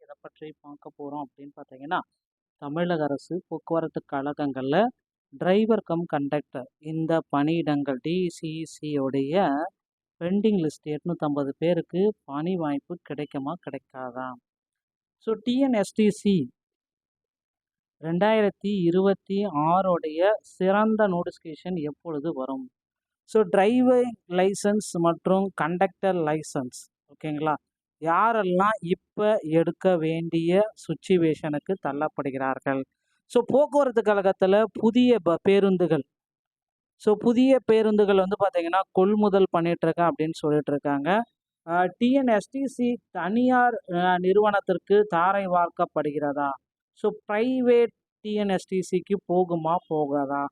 இதை பற்றி பார்க்க போகிறோம் அப்படின்னு பார்த்தீங்கன்னா, தமிழக அரசு போக்குவரத்து கழகங்களில் டிரைவர் கம் கண்டக்டர் இந்த பணியிடங்கள் டிசிசி உடைய பெண்டிங் லிஸ்ட் 850 பேருக்கு பணி வாய்ப்பு கிடைக்குமா கிடைக்காதா? ஸோ டிஎன்எஸ்டிசி 2026 சிறந்த நோட்டிஃபிகேஷன் எப்பொழுது வரும்? ஸோ டிரைவிங் லைசன்ஸ் மற்றும் கண்டக்டர் லைசன்ஸ் ஓகேங்களா, யாரெல்லாம் இப்போ எடுக்க வேண்டிய சுச்சுவேஷனுக்கு தள்ளப்படுகிறார்கள்? ஸோ போக்குவரத்து கழகத்தில் புதிய பேருந்துகள் புதிய பேருந்துகள் வந்து பார்த்தீங்கன்னா கொள்முதல் பண்ணிகிட்ருக்கேன் அப்படின்னு சொல்லிட்டு இருக்காங்க. டிஎன்எஸ்டிசி தனியார் நிறுவனத்திற்கு தாரை வார்க்கப்படுகிறதா? ஸோ ப்ரைவேட் டிஎன்எஸ்டிசிக்கு போகுமா போகாதா?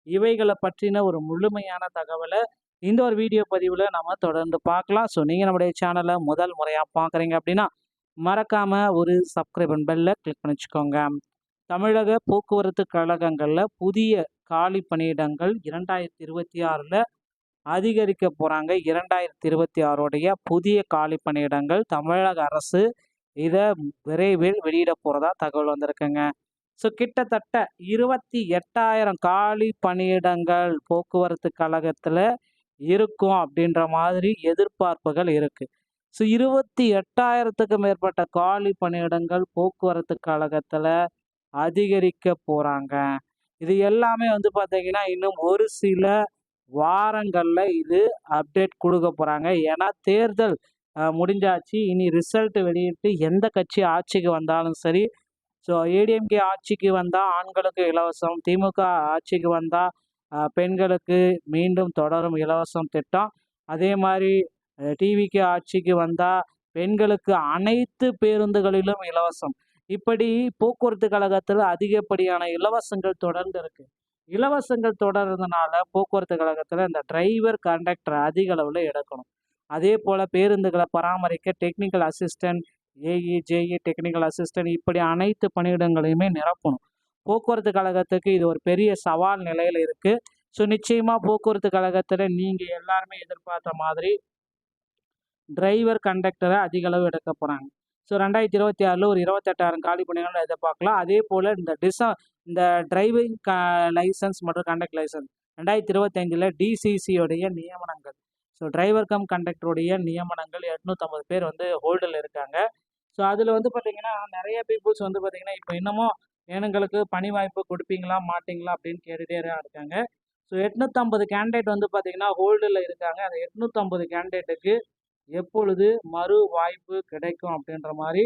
இவைகளை பற்றின ஒரு முழுமையான தகவலை இந்த ஒரு வீடியோ பதிவில் நம்ம தொடர்ந்து பார்க்கலாம். ஸோ நீங்கள் நம்முடைய சேனலை முதல் முறையாக பார்க்குறீங்க அப்படின்னா மறக்காமல் ஒரு சப்ஸ்கிரைப் பெல்லை கிளிக் பண்ணி வச்சுக்கோங்க. தமிழக போக்குவரத்து கழகங்களில் புதிய காலி பணியிடங்கள் 2026 அதிகரிக்க போகிறாங்க. 2026 புதிய காலி பணியிடங்கள் தமிழக அரசு இதை விரைவில் வெளியிட போகிறதா தகவல் வந்திருக்குங்க. ஸோ கிட்டத்தட்ட 28,000 காலி பணியிடங்கள் போக்குவரத்து கழகத்தில் இருக்கும் அப்படின்ற மாதிரி எதிர்பார்ப்புகள் இருக்குது. ஸோ 28,000க்கு மேற்பட்ட காலி பணியிடங்கள் போக்குவரத்து கழகத்தில் அதிகரிக்க போகிறாங்க. இது எல்லாமே வந்து பார்த்தீங்கன்னா இன்னும் ஒரு சில வாரங்களில் இது அப்டேட் கொடுக்க போகிறாங்க. ஏன்னா தேர்தல் முடிஞ்சாச்சு. இனி ரிசல்ட் வெளியிட்டு எந்த கட்சி ஆட்சிக்கு வந்தாலும் சரி, ஸோ ஏடிஎம்கே ஆட்சிக்கு வந்தால் ஆண்களுக்கு இலவசம், திமுக ஆட்சிக்கு வந்தால் பெண்களுக்கு மீண்டும் தொடரும் இலவசம் திட்டம், அதே மாதிரி டிவிகே ஆட்சிக்கு வந்தால் பெண்களுக்கு அனைத்து பேருந்துகளிலும் இலவசம். இப்படி போக்குவரத்து கழகத்தில் அதிகப்படியான இலவசங்கள் தொடர்ந்து இருக்கு. இலவசங்கள் தொடர்றதுனால போக்குவரத்து கழகத்தில் இந்த டிரைவர் கண்டக்டர் அதிக அளவில் எடுக்கணும். அதே போல் பேருந்துகளை பராமரிக்க technical assistant, AE JE technical assistant இப்படி அனைத்து பணியிடங்களையுமே நிரப்பணும். போக்குவரத்து கழகத்துக்கு இது ஒரு பெரிய சவால் நிலையில் இருக்குது. ஸோ நிச்சயமாக போக்குவரத்து கழகத்தில் நீங்கள் எல்லாருமே எதிர்பார்த்த மாதிரி டிரைவர் கண்டக்டரை அதிக அளவு எடுக்க போகிறாங்க. ஸோ 2026 ஒரு 28,000 காலி பணியிடங்கள் எதிர்பார்க்கலாம். அதே போல் இந்த டிரைவிங் லைசன்ஸ் மற்றும் கண்டக்ட் லைசன்ஸ் 2025 டிசிசியோடைய நியமனங்கள், ஸோ டிரைவர் கம் கண்டக்டருடைய நியமனங்கள் 850 பேர் வந்து ஹோல்டில் இருக்காங்க. ஸோ அதில் வந்து பார்த்திங்கன்னா நிறைய பீப்புள்ஸ் வந்து பார்த்திங்கன்னா இப்போ இன்னமும் எங்களுக்கு பணி வாய்ப்பு கொடுப்பீங்களா மாட்டிங்களா அப்படின்னு கேட்டுகிட்டே இருக்காங்க. ஸோ 850 கேண்டிடேட் வந்து பார்த்திங்கன்னா ஹோல்டில் இருக்காங்க. அந்த 850 கேண்டிடேட்டுக்கு எப்பொழுது மறு வாய்ப்பு கிடைக்கும் அப்படின்ற மாதிரி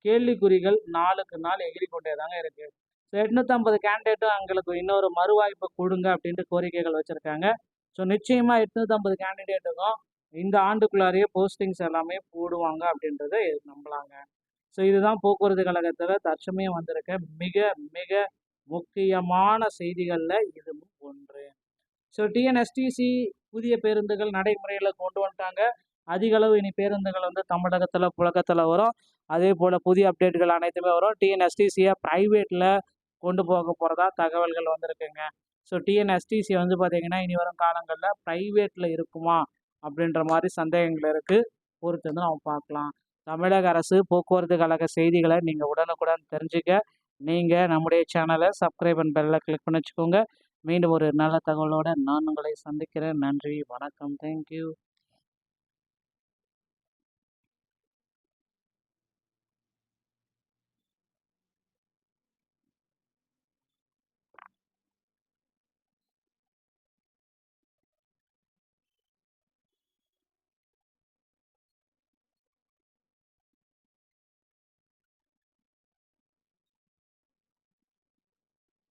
கேள்விக்குறிகள் நாளுக்கு நாள் எகிரி கொண்டே தாங்க இருக்குது. ஸோ 850 கேண்டிடேட்டும் எங்களுக்கு இன்னொரு மறு வாய்ப்பை கொடுங்க அப்படின்ட்டு கோரிக்கைகள் வச்சுருக்காங்க. ஸோ நிச்சயமாக 850 கேண்டிடேட்டுக்கும் இந்த ஆண்டுக்குள்ளாரையே போஸ்டிங்ஸ் எல்லாமே போடுவாங்க அப்படின்றத நம்பலாங்க. ஸோ இதுதான் போக்குவரத்து கழகத்தில் தற்சமயம் வந்திருக்க மிக மிக முக்கியமான செய்திகளில் இதுவும் ஒன்று. ஸோ டிஎன்எஸ்டிசி புதிய பேருந்துகள் நடைமுறையில் கொண்டு வந்துட்டாங்க. அதிக அளவு இனி பேருந்துகள் வந்து தமிழகத்தில் புழக்கத்தில் வரும். அதே போல் புதிய அப்டேட்டுகள் அனைத்துமே வரும். டிஎன்எஸ்டிசியை ப்ரைவேட்டில் கொண்டு போக போகிறதா தகவல்கள் வந்திருக்குங்க. ஸோ டிஎன்எஸ்டிசி வந்து பார்த்திங்கன்னா இனி வரும் காலங்களில் ப்ரைவேட்டில் இருக்குமா அப்படின்ற மாதிரி சந்தேகங்கள் இருக்குது. பொறுத்து வந்து நம்ம பார்க்கலாம். தமிழக அரசு போக்குவரத்து கழக செய்திகளை நீங்கள் உடனுக்குடன் தெரிஞ்சுக்க நீங்கள் நம்முடைய சேனலை சப்ஸ்கிரைப் அண்ட் பெல்லை கிளிக் பண்ணி வச்சுக்கோங்க. மீண்டும் ஒரு நல்ல தகவலோடு நான் உங்களை சந்திக்கிறேன். நன்றி, வணக்கம், தேங்க்யூ.